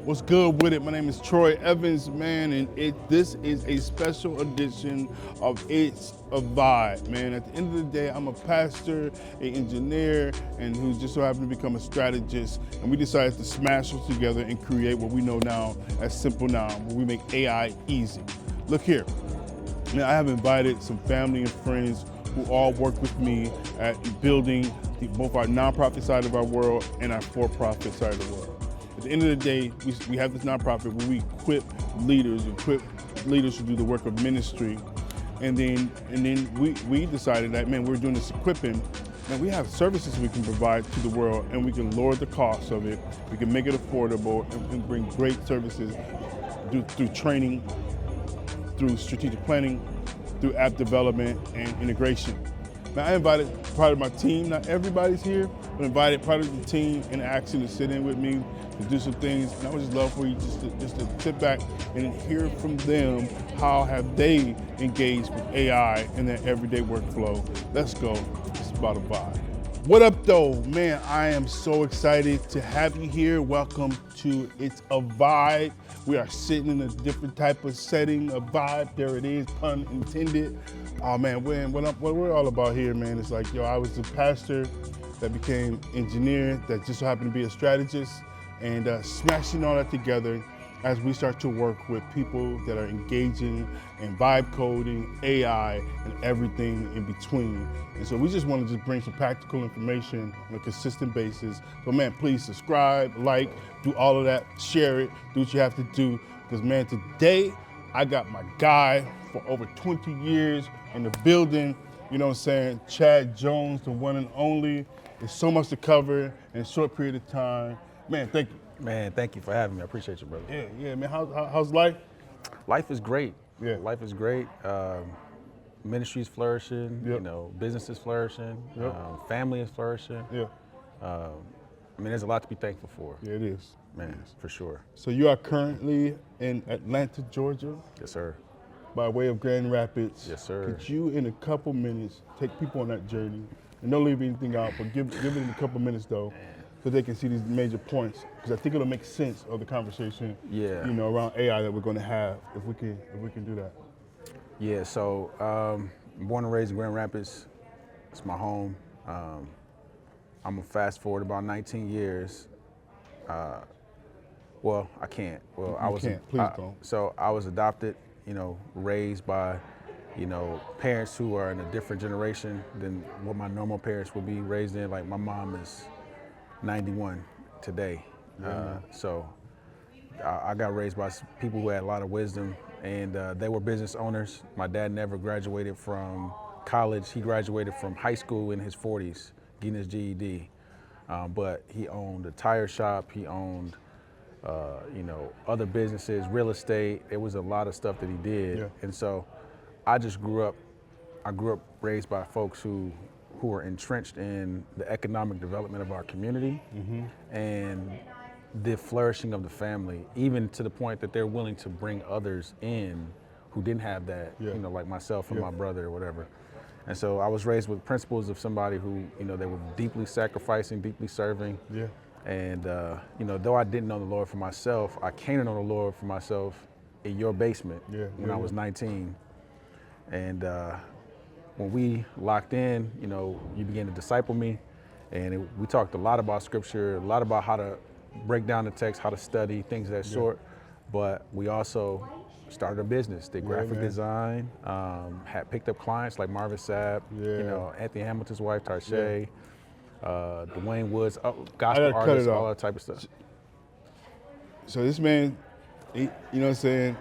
What's good with it? My name is Troy Evans, man, and this is a special edition of It's a Vibe, man. At the end of the day, I'm a pastor, an engineer, and who just so happened to become a strategist. And we decided to smash us together and create what we know now as Simple Now, where we make AI easy. Look here. Now, I have invited some family and friends who all work with me at building both our nonprofit side of our world and our for-profit side of the world. At the end of the day, we have this nonprofit where we equip leaders to do the work of ministry. And then we decided that, man, we're doing this equipping. Now we have services we can provide to the world, and we can lower the cost of it. We can make it affordable and bring great services through training, through strategic planning, through app development and integration. Now I invited part of my team, not everybody's here, but invited part of the team in action to sit in with me, to do some things. And I would just love for you just to sit back and hear from them, how have they engaged with AI in their everyday workflow. Let's go, it's about a vibe. What up though? Man, I am so excited to have you here. Welcome to It's a Vibe. We are sitting in a different type of setting, a vibe, there it is, pun intended. Oh man, what we're all about here, man, it's like, yo, I was a pastor that became engineer, that just so happened to be a strategist, and smashing all that together as we start to work with people that are engaging in vibe coding, AI, and everything in between. And so we just want to just bring some practical information on a consistent basis. So man, please subscribe, like, do all of that, share it, do what you have to do. Because man, today I got my guy for over 20 years in the building, you know what I'm saying, Chad Jones, the one and only. There's so much to cover in a short period of time. Man, thank you. Man, thank you for having me. I appreciate you, brother. Yeah, man. How's life? Life is great. Yeah. Life is great. Ministry's flourishing. Yep. You know, business is flourishing. Yep. Family is flourishing. Yeah. I mean, there's a lot to be thankful for. Yeah, it is. Man, for sure. So you are currently in Atlanta, Georgia, Yes, sir. by way of Grand Rapids. Yes, sir. Could you, in a couple minutes, take people on that journey? And don't leave anything out, but give it in a couple minutes though, so they can see these major points. Because I think it'll make sense of the conversation. Yeah. You know, around AI that we're going to have if we can do that. Yeah, so born and raised in Grand Rapids. It's my home. I'm gonna fast forward about 19 years. Well, I can't. Well, I was. Please don't. So I was adopted, you know, raised by, you know, parents who are in a different generation than what my normal parents would be raised in. Like my mom is 91 today. So I got raised by people who had a lot of wisdom, and they were business owners. My dad never graduated from college. He graduated from high school in his 40s, getting his GED. But he owned a tire shop. He owned, you know, other businesses, real estate. There was a lot of stuff that he did. Yeah. And so I grew up raised by folks who were entrenched in the economic development of our community and the flourishing of the family, even to the point that they're willing to bring others in who didn't have that, Yeah. you know, like myself and my brother or whatever. And so I was raised with principles of somebody who, you know, they were deeply sacrificing, deeply serving. Yeah. And, you know, though I didn't know the Lord for myself, I came to know the Lord for myself in your basement when I was 19. And when we locked in, you know, you began to disciple me. And we talked a lot about scripture, a lot about how to break down the text, how to study, things of that sort. But we also started a business, did graphic man. design, had picked up clients like Marvin Sapp, you know, Anthony Hamilton's wife, Tarshay, Dwayne Woods, gospel artists, all that type of stuff. So this man, you know what I'm saying?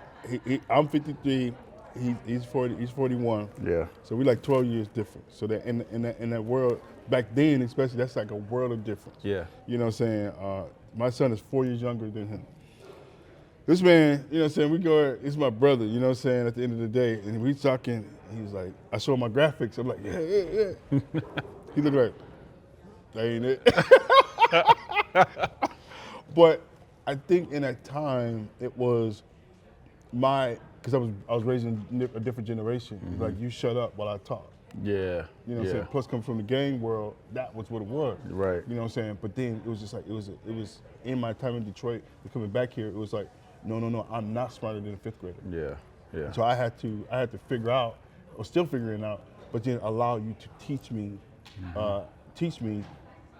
I'm 53. He's 40. He's 41. Yeah. So we're like 12 years different. So that in that world back then, especially, that's like a world of difference. Yeah. You know what I'm saying? My son is 4 years younger than him. This man, you know what I'm saying? He's my brother. You know what I'm saying? At the end of the day, and we talking. He's like, I show him my graphics. I'm like, yeah. He looked like, that ain't it. But I think in that time it was because I was raised in a different generation. It's like, you shut up while I talk. Yeah. You know what I'm saying? Plus, coming from the gang world, that was what it was. Right. You know what I'm saying? But then it was just like, it was in my time in Detroit, coming back here, it was like, no, I'm not smarter than a fifth grader. Yeah. Yeah. So I had to figure out, or still figuring out, but then allow you to teach me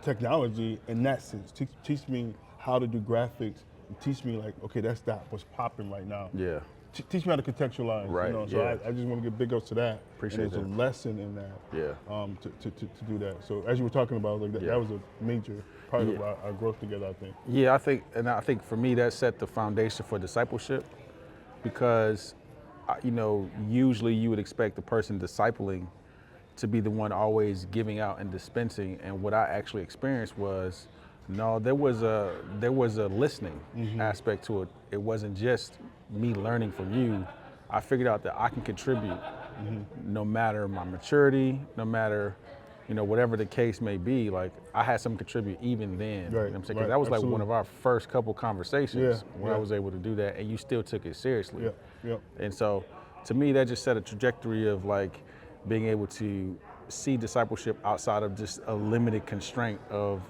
technology in that sense. Teach me how to do graphics. And teach me like, okay, that's what's popping right now. Yeah. Teach me how to contextualize. Right. You know? So I just want to give big ups to that. Appreciate and there's that. a lesson in that. Yeah. To do that. So as you were talking about, like that was a major part of our growth together, I think. Yeah, I think for me that set the foundation for discipleship, because usually you would expect the person discipling to be the one always giving out and dispensing, and what I actually experienced was, no, there was a listening aspect to it. It wasn't just me learning from you. I figured out that I can contribute no matter my maturity, no matter whatever the case may be. Like, I had some contribute even then. Right, You know what I'm saying? 'Cause right, that was like absolutely. one of our first couple conversations when I yeah. was able to do that, and you still took it seriously. Yeah. And so, to me, that just set a trajectory of like being able to see discipleship outside of just a limited constraint of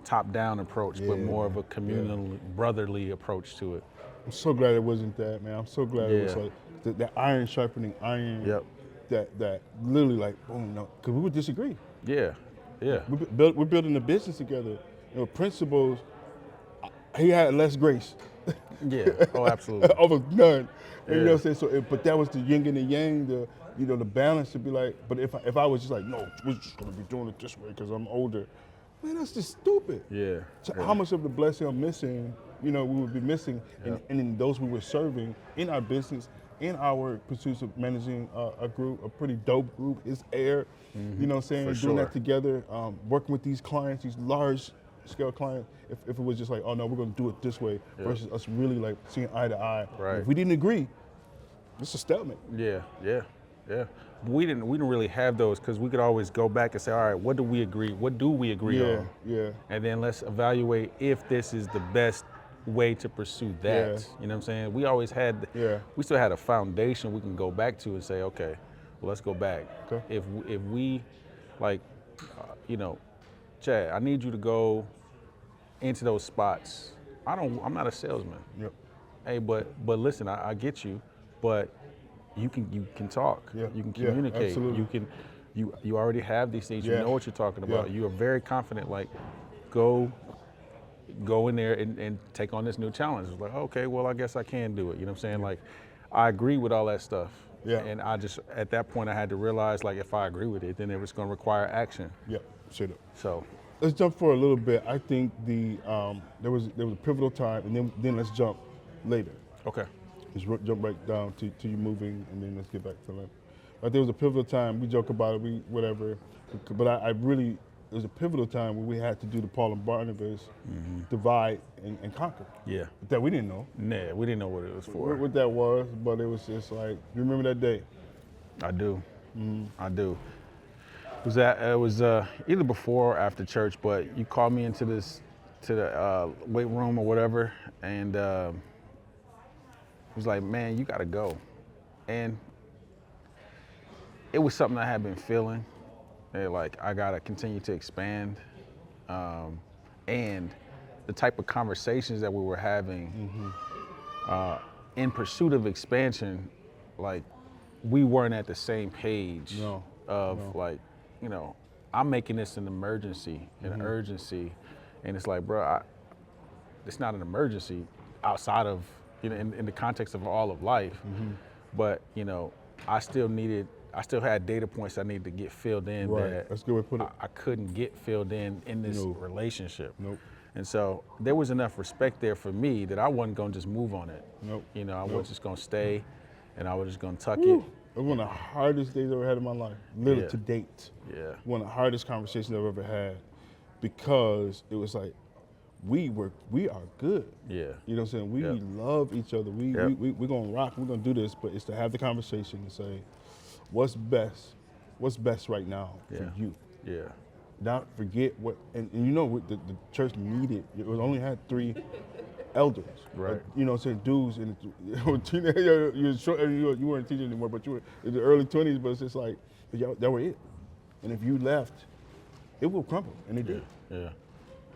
top-down approach, but more of a communal, brotherly approach to it. I'm so glad it wasn't that, man. I'm so glad it was Yeah. like that iron sharpening iron. Yep. That literally like, boom, no, because we would disagree. Yeah. Yeah. We're building a business together. Principles. He had less grace. Yeah. Oh, absolutely. Over none. And you know what Yeah. I'm saying? So, but that was the yin and the yang, the balance to be like. But if I was just like, no, we're just gonna be doing it this way because I'm older, man, that's just stupid. Yeah. So Yeah. how much of the blessing I'm missing, we would be missing, and in those we were serving in our business, in our pursuits of managing a group, a pretty dope group, is Air. You know what I'm saying? For Doing sure. that together, working with these clients, these large scale clients. If it was just like, oh no, we're gonna do it this way, versus us really like seeing eye to eye. Right. If we didn't agree, it's a stalemate. Yeah. We didn't really have those, because we could always go back and say, all right, what do we agree on? Yeah. And then let's evaluate if this is the best way to pursue that. Yeah. You know what I'm saying? We always had, we still had a foundation we can go back to and say, okay, well, let's go back. Okay. If we, like, Chad, I need you to go into those spots. I'm not a salesman. Yep. Hey, but listen, I get you, but you can talk. Yeah. You can Yeah, communicate. absolutely. You already have these things. You Yeah. know what you're talking about. Yeah. You are very confident. Like, go in there and take on this new challenge. It's like, okay, well, I guess I can do it. You know what I'm saying? Like, I agree with all that stuff. Yeah. And I just, at that point, I had to realize, like, if I agree with it, then it was going to require action. Yep. Straight up. So, Let's jump for a little bit. I think there was a pivotal time, and then let's jump later. okay. Let's jump right down to you moving, and then let's get back to that. But there was a pivotal time. We joke about it, whatever. But I really, it was a pivotal time where we had to do the Paul and Barnabas divide and conquer. Yeah. That we didn't know Nah, we didn't know what it was for. what that was, but it was just like, you remember that day? I do. I do. It was either before or after church, but you called me into the weight room or whatever, and it was like, man, you got to go. And it was something I had been feeling. Like, I got to continue to expand. And the type of conversations that we were having in pursuit of expansion, like, we weren't at the same page like, I'm making this an emergency, an urgency. And it's like, bro, it's not an emergency outside of, in the context of all of life. But, I still had data points I needed to get filled in that That's a good way to put it. I couldn't get filled in this relationship. Nope. And so there was enough respect there for me that I wasn't gonna just move on it. Nope. I was just gonna stay, and I was just gonna tuck Woo. it. It was one of the hardest days I've ever had in my life, literally Yeah. to date. Yeah. One of the hardest conversations I've ever had, because it was like, we are good. Yeah. You know what I'm saying? We Yep. love each other. Yep. We're gonna rock, we're gonna do this, but it's to have the conversation and say, what's best right now Yeah. for you? Yeah. Not forget what, and what the church needed. It was only had 3 elders. Right. You know what I'm saying? Dudes in the teenage, you weren't teaching anymore, but you were in the early 20s, but it's just like, That were it. And if you left, it will crumble, and it did. Yeah.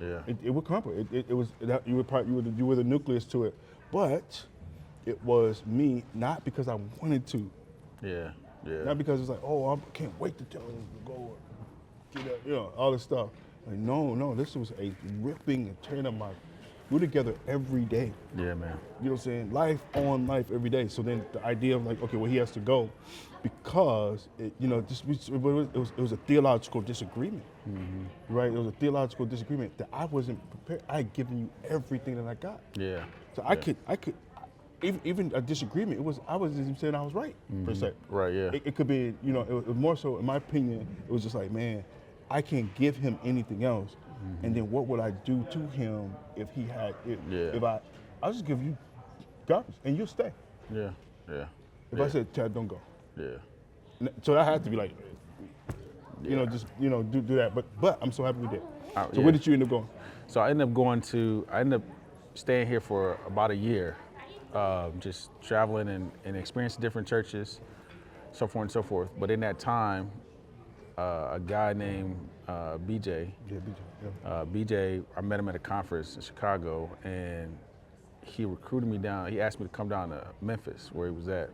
Yeah. It would crumble. It was that you were the nucleus to it, but it was me, not because I wanted to, Yeah. Yeah. not because it's like, oh, I can't wait to tell them to go, get up, all this stuff. Like, no, this was a ripping and tearing up my. We're together every day. Yeah, man. You know what I'm saying? Life on life every day. So then the idea of like, okay, well, he has to go because it was a theological disagreement, right? It was a theological disagreement that I wasn't prepared. I had given you everything that I got. Yeah. So I could, even a disagreement. I wasn't even saying I was right per se. Right. Yeah. It could be, it was more so, in my opinion, it was just like, man, I can't give him anything else. And then what would I do to him if he had, if I'll just give you garbage and you'll stay. Yeah. Yeah. If I said, Chad, don't go. Yeah. So I had to be like, do that. But I'm so happy we did. So where did you end up going? So I ended up staying here for about a year, just traveling and experiencing different churches, so forth and so forth. But in that time, a guy named BJ. Yeah, BJ. Yeah. BJ, I met him at a conference in Chicago, and he recruited me down. He asked me to come down to Memphis, where he was at,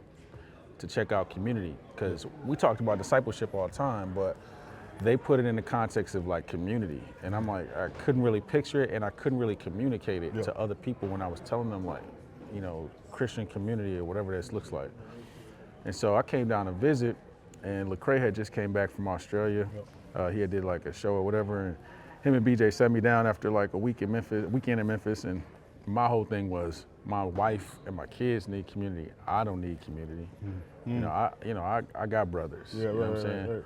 to check out community. Because we talked about discipleship all the time, but they put it in the context of like community. And I'm like, I couldn't really picture it, and I couldn't really communicate it to other people when I was telling them, like, Christian community or whatever this looks like. And so I came down to visit, and Lecrae had just came back from Australia. He had did like a show or whatever, and him and BJ sat me down after like a weekend in Memphis, and my whole thing was, my wife and my kids need community. I don't need community. I got brothers. Yeah, what I'm saying?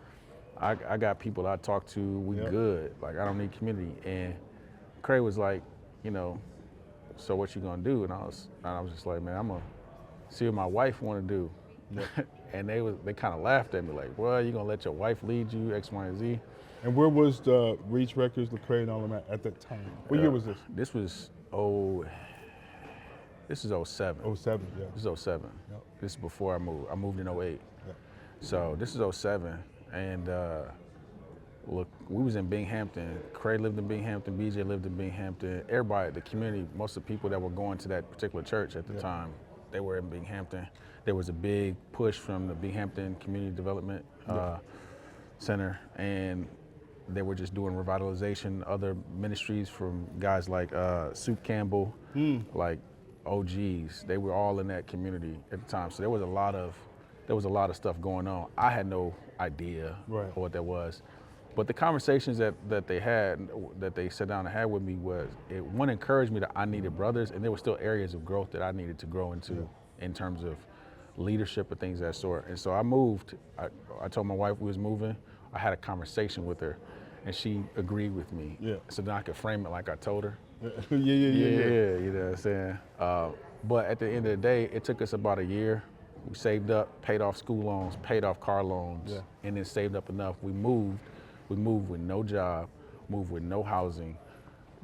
Right. I got people I talk to. We good. Like, I don't need community. And Craig was like, so what you gonna do? And I was just like, man, I'm gonna see what my wife want to do. And they kind of laughed at me like, well, you gonna let your wife lead you, X, Y, and Z? And where was the Reach Records, Lecrae, and all of that at that time? What year was this? This is 07. 07, yeah. This is 07. Yep. This is before I moved. I moved in 08. Yep. So this is 07. And look, we was in Binghamton. Craig lived in Binghamton. BJ lived in Binghamton. Everybody, the community, most of the people that were going to that particular church at the time, they were in Binghamton. There was a big push from the Binghamton Community Development Center, and they were just doing revitalization. Other ministries from guys like Soup Campbell, like OGs. They were all in that community at the time. So there was a lot of stuff going on. I had no idea what that was. But the conversations that they sat down and had with me one encouraged me that I needed brothers, and there were still areas of growth that I needed to grow into in terms of leadership and things of that sort. And so I moved. I told my wife we was moving. I had a conversation with her, and she agreed with me. Yeah. So then I could frame it like I told her. Yeah. You know what I'm saying? But at the end of the day, it took us about a year. We saved up, paid off school loans, paid off car loans, and then saved up enough. We moved. We moved with no job, moved with no housing,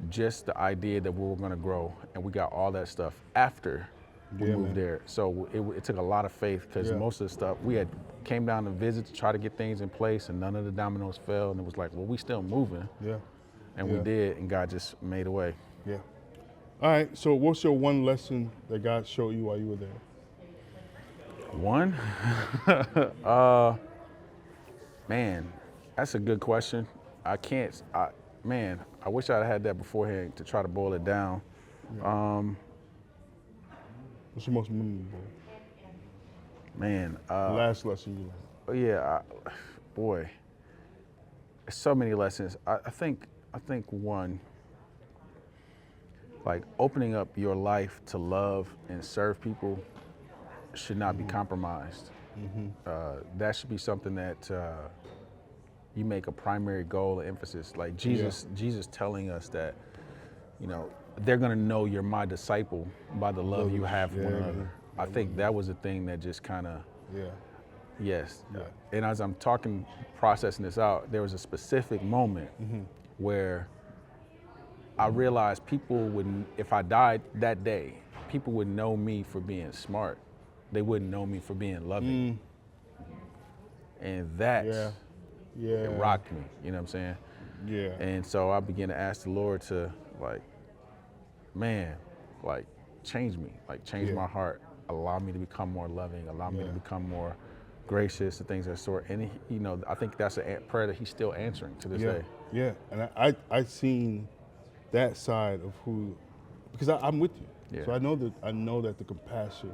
just the idea that we were going to grow, and we got all that stuff after we moved there. So it took a lot of faith, because most of the stuff we had came down to visit to try to get things in place, and none of the dominoes fell, and it was like, well, we still moving. And we did, and God just made a way. Yeah. All right, so what's your one lesson that God showed you while you were there? One? Man, that's a good question. I wish I'd had that beforehand to try to boil it down. What's your most memorable? Man. Last lesson you learned. Yeah, boy. So many lessons. I think one, like, opening up your life to love and serve people should not be compromised. That should be something that you make a primary goal and emphasis. Like Jesus telling us that, they're gonna know you're my disciple by the love you have for one another. I think that was the thing that just kind of, yes. And as I'm processing this out, there was a specific moment where I realized if I died that day, people would know me for being smart. They wouldn't know me for being loving. And that Yeah. Yeah. it rocked me, you know what I'm saying? Yeah. And so I began to ask the Lord to, like, man, like, change me, like, change Yeah. my heart, allow me to become more loving, allow me to Yeah. become more gracious and things of that sort. And, you know, I think that's a prayer that he's still answering to this Yeah. day. Yeah. And I seen that side of who, because I'm with you. Yeah. So I know that the compassion,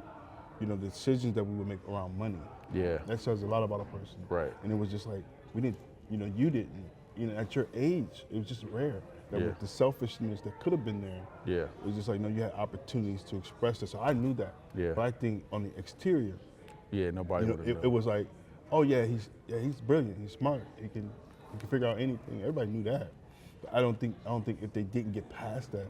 you know, the decisions that we would make around money, Yeah, that says a lot about a person. right. And it was just like, we didn't, you know, you didn't, you know, at your age, it was just rare that Yeah. with the selfishness that could have been there, Yeah, it was just like, no, you had opportunities to express that. So I knew that. Yeah. But I think on the exterior, yeah, nobody you know, would have it was like, oh yeah, he's brilliant, he's smart, he can figure out anything. Everybody knew that. But I don't think if they didn't get past that,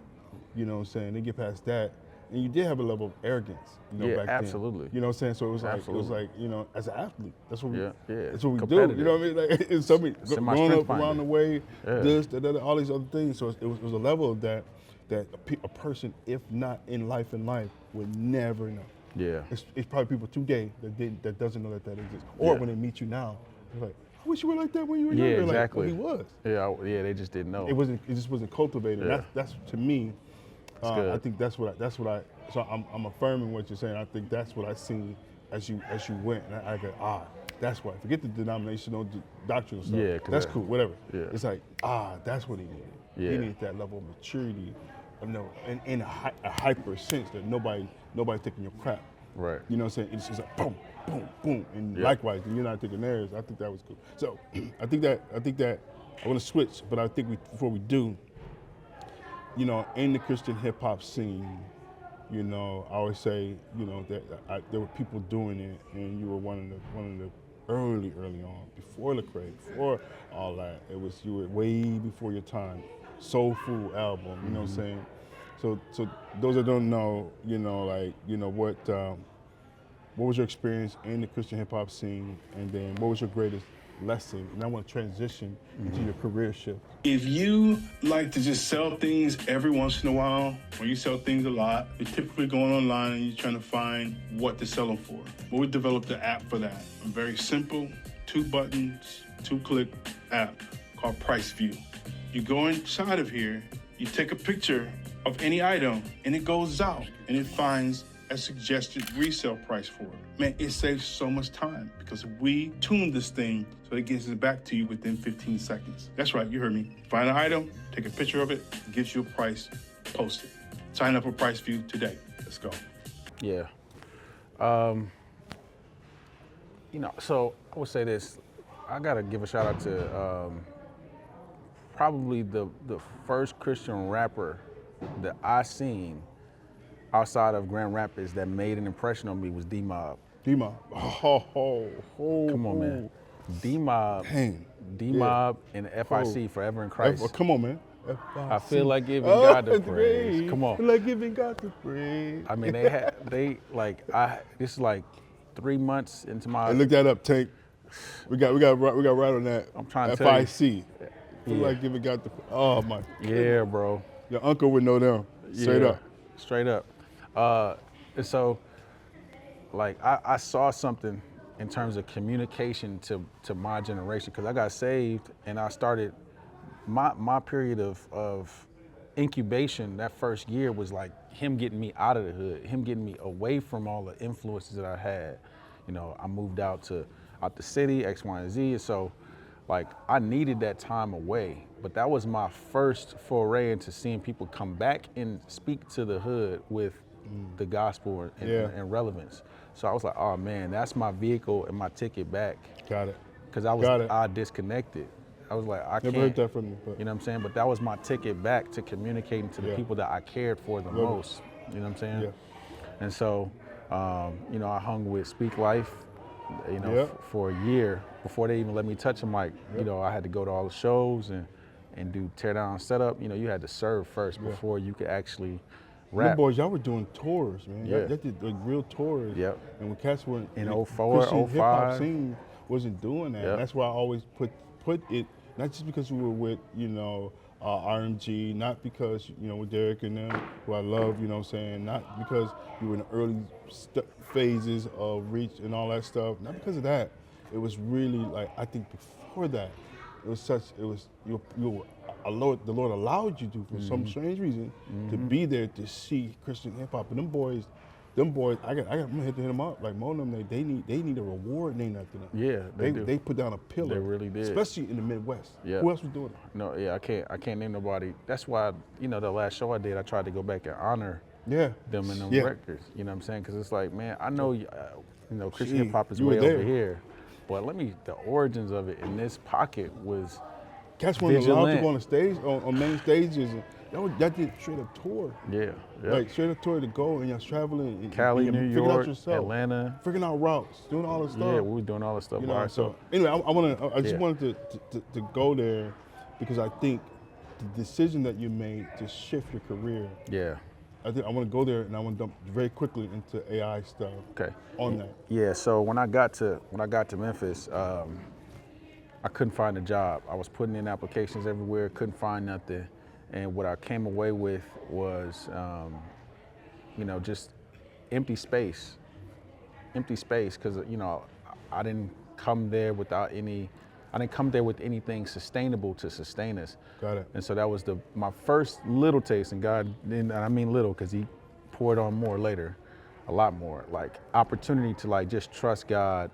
you know what I'm saying, they get past that, and you did have a level of arrogance, you know, Yeah, back absolutely. then. You know what I'm saying? So it was Absolutely. like, you know, as an athlete, that's what we, Yeah, yeah. that's what we do. Competitive. You know what I mean? Like, it's something It's in my growing strength up around finder. the way, Yeah. this, that, all these other things. So it was a level of that a person, if not in life, would never know. Yeah, It's probably people today that doesn't know that exists. Or Yeah. when they meet you now, they're like, I wish you were like that when you were yeah, younger. exactly. Like, well, he was. Yeah, yeah, they just didn't know. It just wasn't cultivated. Yeah. That's to me. good. I think that's what I. So I'm affirming what you're saying. I think that's what I seen as you went, and I go, that's why. Forget the denominational doctrinal stuff. Yeah, 'cause that's that- cool. Whatever. Yeah. It's like, that's what he needed. Yeah. He needed that level of maturity, in a hyper sense that nobody's taking your crap. Right. You know what I'm saying? It's just like boom, boom, boom, and Yeah. likewise, and you're not taking theirs. I think that was cool. So I think that I want to switch, but I think before we do, you know, in the Christian hip hop scene, you know, I always say, you know, that there were people doing it, and you were one of the early on, before Lecrae, before all that. You were way before your time. Soul Food album, you know what I'm saying? So those that don't know, you know, like, you know, what was your experience in the Christian hip hop scene, and then what was your greatest lesson? And I want to transition into your career shift. If you like to just sell things every once in a while, or you sell things a lot, you're typically going online and you're trying to find what to sell them for. Well, we developed an app for that. A very simple, 2 buttons, 2-click app called Price View. You go inside of here, you take a picture of any item, and it goes out and it finds a suggested resale price for it. Man, it saves so much time because we tune this thing so it gets it back to you within 15 seconds. That's right, you heard me. Find an item, take a picture of it, gives you a price, post it. Sign up for Price View today. Let's go. Yeah. You know, so I would say this. I gotta give a shout out to probably the first Christian rapper that I seen outside of Grand Rapids that made an impression on me was D-Mob. D-Mob. Come on, man. D-Mob. Dang. D-Mob and FIC, Forever in Christ. Come on, man. I feel like giving God the praise. Come on. Feel like giving God the praise. I mean, this is like 3 months into my. Hey, look that up, Tank. We got right on that. I'm trying to tell you. FIC. Feel like giving God the. Oh my. Yeah, bro. Your uncle would know them. Straight Yeah, up. Straight up. And so, like, I saw something in terms of communication to my generation, because I got saved and I started my period of incubation. That first year was like him getting me out of the hood, him getting me away from all the influences that I had. You know, I moved out the city, X, Y, and Z, and so like I needed that time away. But that was my first foray into seeing people come back and speak to the hood with the gospel and relevance. So I was like, oh man, that's my vehicle and my ticket back. Got it. Because I disconnected. I was like, I can't. Never heard that from you. But. You know what I'm saying? But that was my ticket back to communicating to the Yeah. people that I cared for the most. You know what I'm saying? Yeah. And so, you know, I hung with Speak Life, you know, Yeah. for a year before they even let me touch a mic. Yeah. You know, I had to go to all the shows and do tear down setup. You know, you had to serve first Yeah. before you could actually You rap. boys, y'all were doing tours, man. Yeah. Y'all did like real tours. Yep. And when cats weren't In the 04, Christian hip hop 05. scene wasn't doing that. Yep. And that's why I always put it, not just because we were with, you know, RMG, not because, you know, with Derek and them, who I love, you know what I'm saying, not because you were in the early phases of Reach and all that stuff, not because of that. it was really like, I think before that, it was such, it was, the Lord allowed you to, for some strange reason, to be there to see Christian hip hop. And them boys, I'm gonna hit them up. Like, most of them, they need a reward named after them. Yeah, they do. They put down a pillar. They really did. Especially in the Midwest. Yeah. Who else was doing it? No, yeah, I can't name nobody. That's why, you know, the last show I did, I tried to go back and honor Yeah. them and them Yeah. records. You know what I'm saying? Because it's like, man, I know, you know, Christian Gee, hip hop is you way were there. over here, but the origins of it in this pocket was Cats weren't allowed to Vigilant. go on the stage, on main stages. And y'all did straight up tour. yeah. Like, straight up tour to go, and y'all traveling. And, Cali, and New figuring out York, yourself, Atlanta. figuring out routes, doing all this stuff. Yeah, we were doing all this stuff. You by know, ourselves. so anyway, I just Yeah. wanted to go there because I think the decision that you made to shift your career, Yeah. I want to go there, and I want to dump very quickly into AI stuff. Okay. On that. Yeah. So when I got to Memphis, I couldn't find a job. I was putting in applications everywhere, couldn't find nothing, and what I came away with was, you know, just empty space. Empty space, because you know, I didn't come there with anything sustainable to sustain us. Got it. And so that was my first little taste, and God, and I mean little because He poured on more later, a lot more, like opportunity to like just trust God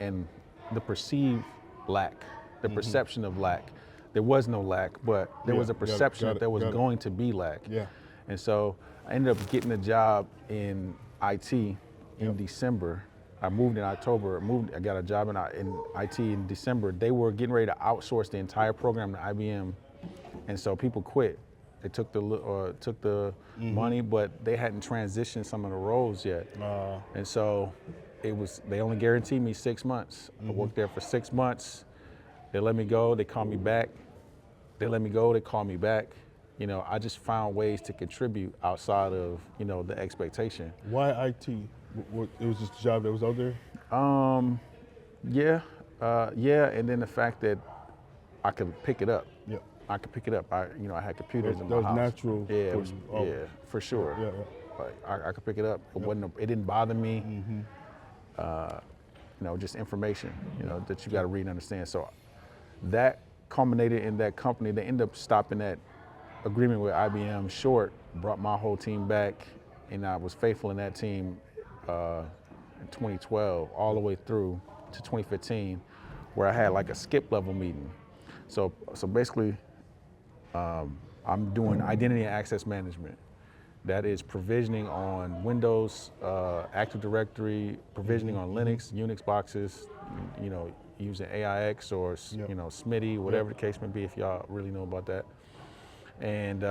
and the perceived lack, the perception of lack. There was no lack, but there Yeah, was a got it, perception got that it, there was got it. going to be lack. Yeah. And so I ended up getting a job in IT in December. I moved in October. I got a job in IT in December. They were getting ready to outsource the entire program to IBM, and so people quit. They took the money, but they hadn't transitioned some of the roles yet. And so they only guaranteed me 6 months. I worked there for 6 months. They let me go. They called me back. They let me go. They called me back. You know, I just found ways to contribute outside of, you know, the expectation. Why IT? It was just a job that was out there? Yeah, and then the fact that I could pick it up. Yeah. I could pick it up. I had computers in my That was house. natural Yeah, for you. Oh. yeah, for sure. Yeah, yeah. Like I could pick it up. It didn't bother me. You know, just information, you know, that you got to read and understand. So that culminated in that company. They ended up stopping that agreement with IBM short, brought my whole team back, and I was faithful in that team in 2012 all the way through to 2015, where I had like a skip level meeting. So basically, I'm doing identity and access management. That is provisioning on Windows, Active Directory, provisioning on Linux, Unix boxes, you know, using AIX or you know, Smitty, whatever the case may be, if y'all really know about that. And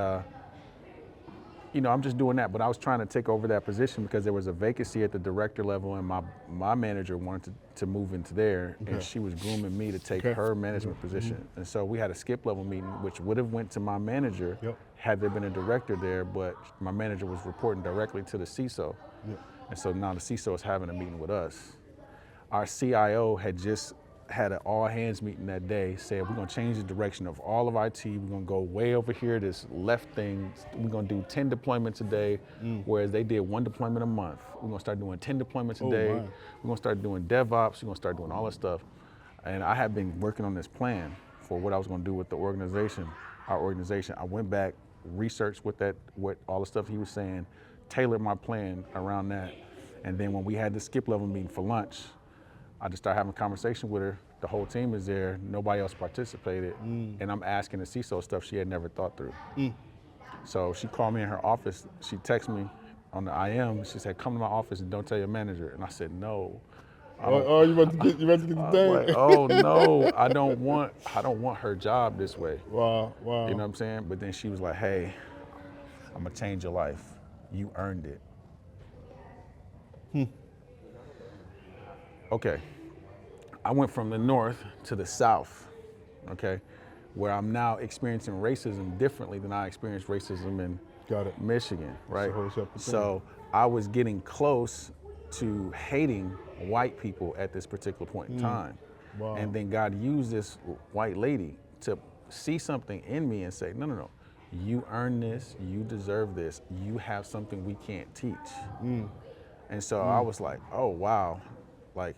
you know, I'm just doing that, but I was trying to take over that position because there was a vacancy at the director level, and my manager wanted to move into there, and she was grooming me to take her management position. And so we had a skip level meeting, which would have went to my manager had there been a director there, but my manager was reporting directly to the CISO. And so now the CISO is having a meeting with us. Our CIO had just had an all hands meeting that day, said we're gonna change the direction of all of IT, we're gonna go way over here, this left thing, we're gonna do 10 deployments a day, whereas they did 1 deployment a month. We're gonna start doing 10 deployments a day, we're gonna start doing DevOps, we're gonna start doing all this stuff. And I had been working on this plan for what I was gonna do with the organization, our organization. I went back, researched what all the stuff he was saying, tailored my plan around that. And then when we had the skip level meeting for lunch, I just started having a conversation with her. The whole team is there. Nobody else participated. And I'm asking the CISO stuff she had never thought through. So she called me in her office. She texted me on the IM. She said, come to my office and don't tell your manager. And I said, no. Oh, you about to get the thing? Like, oh no, I don't want her job this way. Wow. You know what I'm saying? But then she was like, hey, I'm gonna change your life. You earned it. Okay, I went from the north to the south, okay, where I'm now experiencing racism differently than I experienced racism in Michigan, right? a whole separate thing. So I was getting close to hating white people at this particular point in time. Wow. And then God used this white lady to see something in me and say, no, you earn this, you deserve this, you have something we can't teach. And so I was like, oh wow, like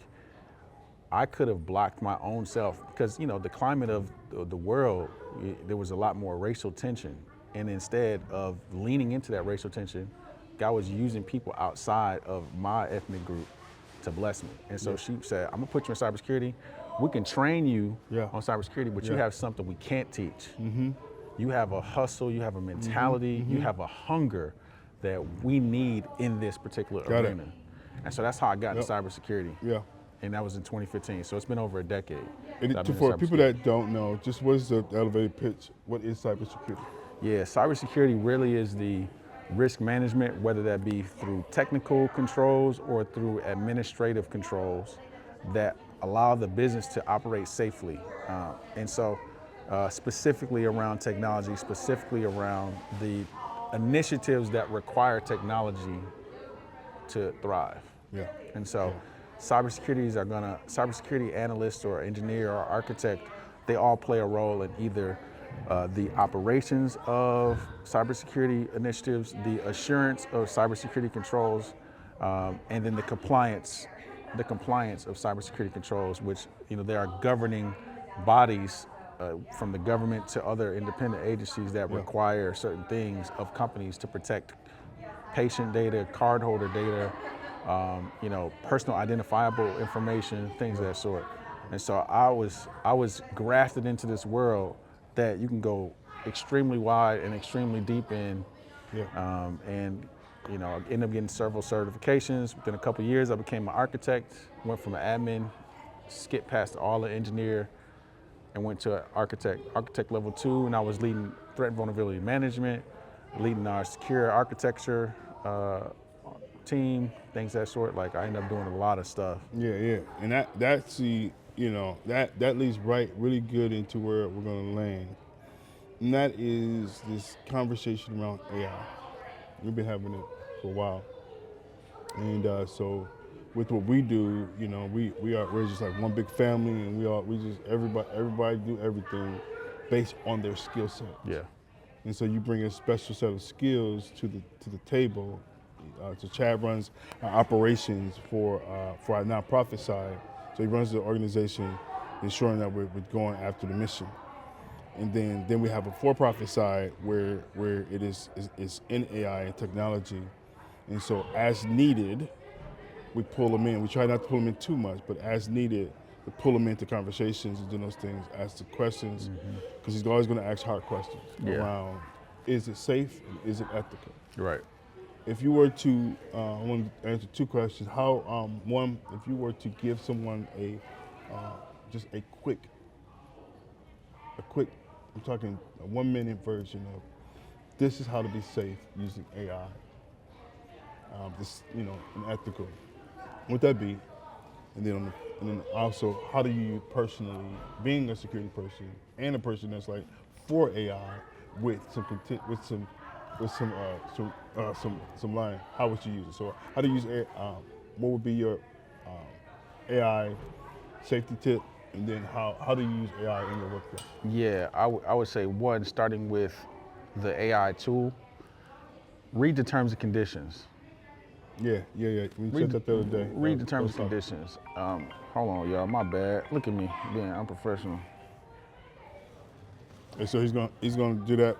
I could have blocked my own self because, the climate of the world, there was a lot more racial tension. And instead of leaning into that racial tension, God was using people outside of my ethnic group to bless me. And so she said, I'm gonna put you in cybersecurity. We can train you on cybersecurity, but you have something we can't teach. You have a hustle, you have a mentality, you have a hunger that we need in this particular arena. And so that's how I got into cybersecurity. Yeah. And that was in 2015. So it's been over a decade. For people that don't know, just what is the elevated pitch? What is cybersecurity? Yeah, cybersecurity really is the risk management, whether that be through technical controls or through administrative controls that allow the business to operate safely. And so specifically around technology, specifically around the initiatives that require technology to thrive. Yeah. And so cybersecurity analysts or engineer or architect, they all play a role in either the operations of cybersecurity initiatives, the assurance of cybersecurity controls, and then the compliance of cybersecurity controls, which there are governing bodies from the government to other independent agencies that require certain things of companies to protect patient data, cardholder data, personal identifiable information, things of that sort. And so I was grafted into this world that you can go extremely wide and extremely deep in. And I ended up getting several certifications. Within a couple of years, I became an architect, went from an admin, skipped past all the engineer, and went to an architect level 2, and I was leading threat and vulnerability management, leading our secure architecture team, things of that sort. Like I ended up doing a lot of stuff. Yeah, and that's the that leads really good into where we're gonna land, and that is this conversation around AI. We've been having it for a while, and so with what we do, we're just like one big family, and everybody do everything based on their skill set. Yeah. And so you bring a special set of skills to the table. So Chad runs operations for our nonprofit side. So he runs the organization, ensuring that we're going after the mission. And then we have a for-profit side where it is in AI and technology. And so as needed, we pull them in. We try not to pull them in too much, but as needed, we pull them into conversations and do those things, ask the questions, because he's always going to ask hard questions around, is it safe and is it ethical? Right. If you were to, I want to answer two questions. One, if you were to give someone just a quick, I'm talking a 1 minute version of, this is how to be safe using AI, and ethical. What would that be? And then also, how do you personally, being a security person and a person that's like for AI, with some content, with some line, how would you use it? So how do you use AI? What would be your AI safety tip? And then how do you use AI in your workflow? Yeah, I would say one, starting with the AI tool, read the terms and conditions. Yeah. We said that the other day. Read the terms and conditions. Hold on, y'all, my bad. Look at me, being unprofessional. And so he's gonna do that.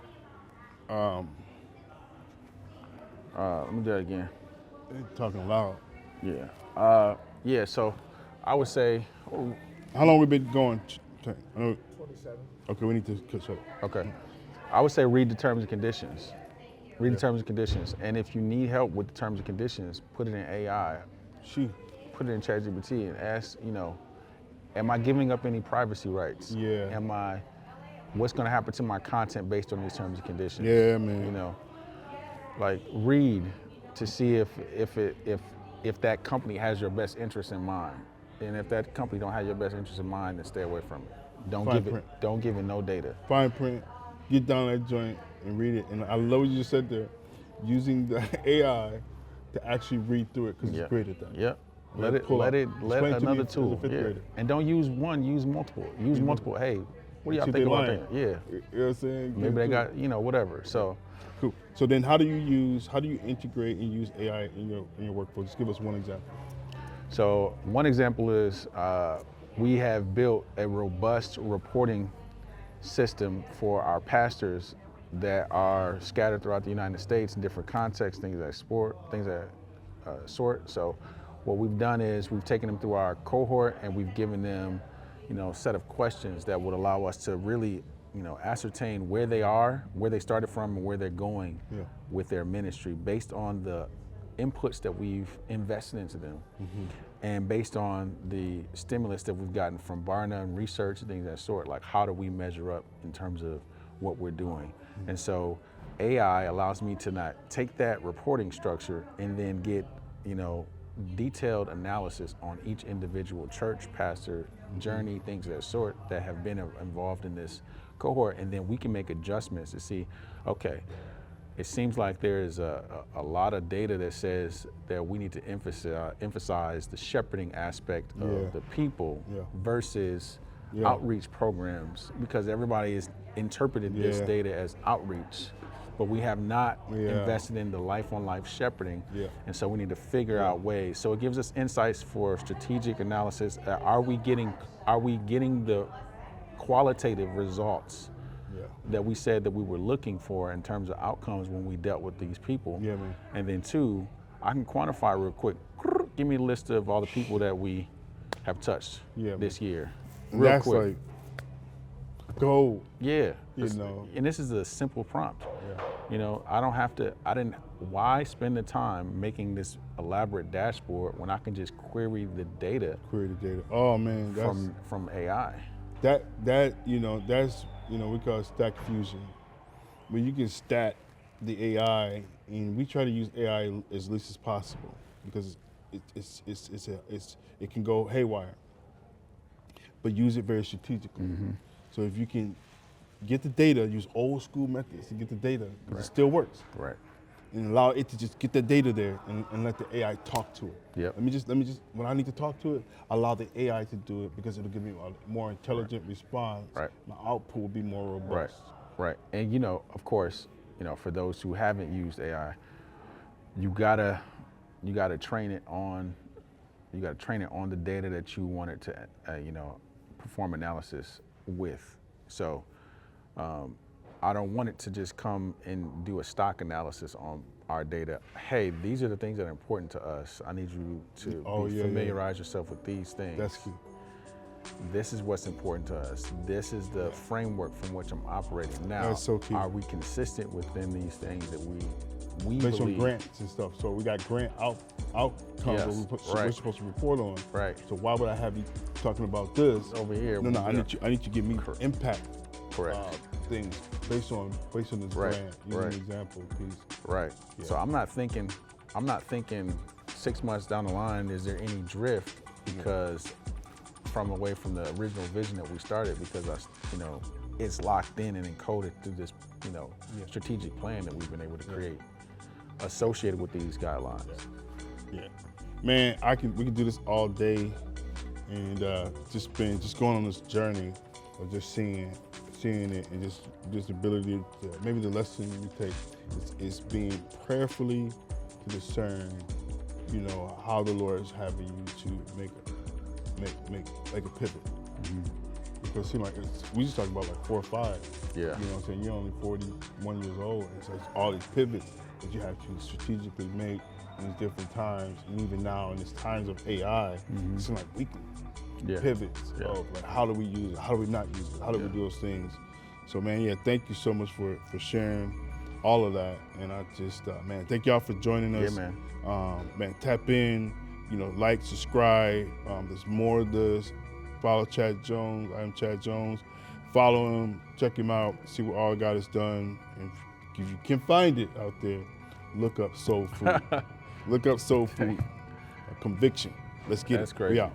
Let me do that again. Talking loud. Yeah, so I would say. How long we been going? 27. Okay, we need to catch up. Okay. I would say read the terms and conditions. Read the terms and conditions. And if you need help with the terms and conditions, put it in AI. Put it in ChatGPT and ask, am I giving up any privacy rights? Yeah. What's gonna happen to my content based on these terms and conditions? Yeah, man. Like read to see if that company has your best interest in mind. And if that company don't have your best interest in mind, then stay away from it. Don't give it no data. Fine print, get down that joint and read it. And I love what you just said there, using the AI to actually read through it because it's great at that. Yep. Let another tool. Yeah. And don't use one, use multiple. Use multiple. Hey, what do y'all think about that? Yeah. You know what I'm saying? Maybe they got, whatever. So cool. So then how do you integrate and use AI in your workflow? Just give us one example. So one example is we have built a robust reporting system for our pastors that are scattered throughout the United States in different contexts, things like sport, things that sort. So what we've done is we've taken them through our cohort and we've given them, a set of questions that would allow us to really, ascertain where they are, where they started from, and where they're going with their ministry based on the inputs that we've invested into them. And based on the stimulus that we've gotten from Barna and research and things of that sort, like how do we measure up in terms of what we're doing? And so AI allows me to not take that reporting structure and then get, detailed analysis on each individual church, pastor, journey, things of that sort that have been involved in this cohort. And then we can make adjustments to see, okay, it seems like there is a lot of data that says that we need to emphasize the shepherding aspect of the people versus outreach programs, because everybody has interpreted this data as outreach, but we have not invested in the life-on-life shepherding, and so we need to figure out ways. So it gives us insights for strategic analysis. Are we getting the qualitative results that we said that we were looking for in terms of outcomes when we dealt with these people? And then two, I can quantify real quick. Give me a list of all the people that we have touched this year. Real That's quick. like gold. And this is a simple prompt. Why spend the time making this elaborate dashboard when I can just query the data Oh man, that's from AI? that's we call it stack fusion. When you can stack the AI, and we try to use AI as least as possible because it can go haywire, but use it very strategically. So if you can get the data, use old school methods to get the data, it still works. And allow it to just get the data there and let the AI talk to it. Let me just when I need to talk to it, allow the AI to do it because it'll give me a more intelligent response. My output will be more robust. And of course, for those who haven't used AI, you gotta train it on the data that you want it to perform analysis with. So I don't want it to just come and do a stock analysis on our data. Hey, these are the things that are important to us. I need you to familiarize yourself with these things. That's key. This is what's important to us. This is the framework from which I'm operating. Now, that's so key. Are we consistent within these things that we based believe? on grants and stuff. So we got grant outcomes we're supposed to report on. So why would I have you talking about this over here? No, I need you to give me impact things based on this grant. Use an example, please. So I'm not thinking 6 months down the line, is there any drift because away from the original vision that we started, because it's locked in and encoded through this strategic plan that we've been able to create associated with these guidelines. Man, we can do this all day, and just going on this journey of just seeing it, and just the ability to, maybe the lesson we take is being prayerfully to discern, how the Lord is having you to make a pivot. Because it seems like we just talked about like 4 or 5. You know what I'm saying? You're only 41 years old, and so it's all these pivots that you have to strategically make in these different times, and even now in these times of AI, it seems like weekly pivots of like, how do we use it, how do we not use it, how do we do those things. So man, thank you so much for sharing all of that, and I just thank y'all for joining us. Man, tap in, like, subscribe. There's more of this. Follow Chad Jones. I'm Chad Jones. Follow him, check him out, see what all God has done. And if you can find it out there, look up Soul Food. Look up Soul Food. A conviction. Let's get it. That's crazy. We out.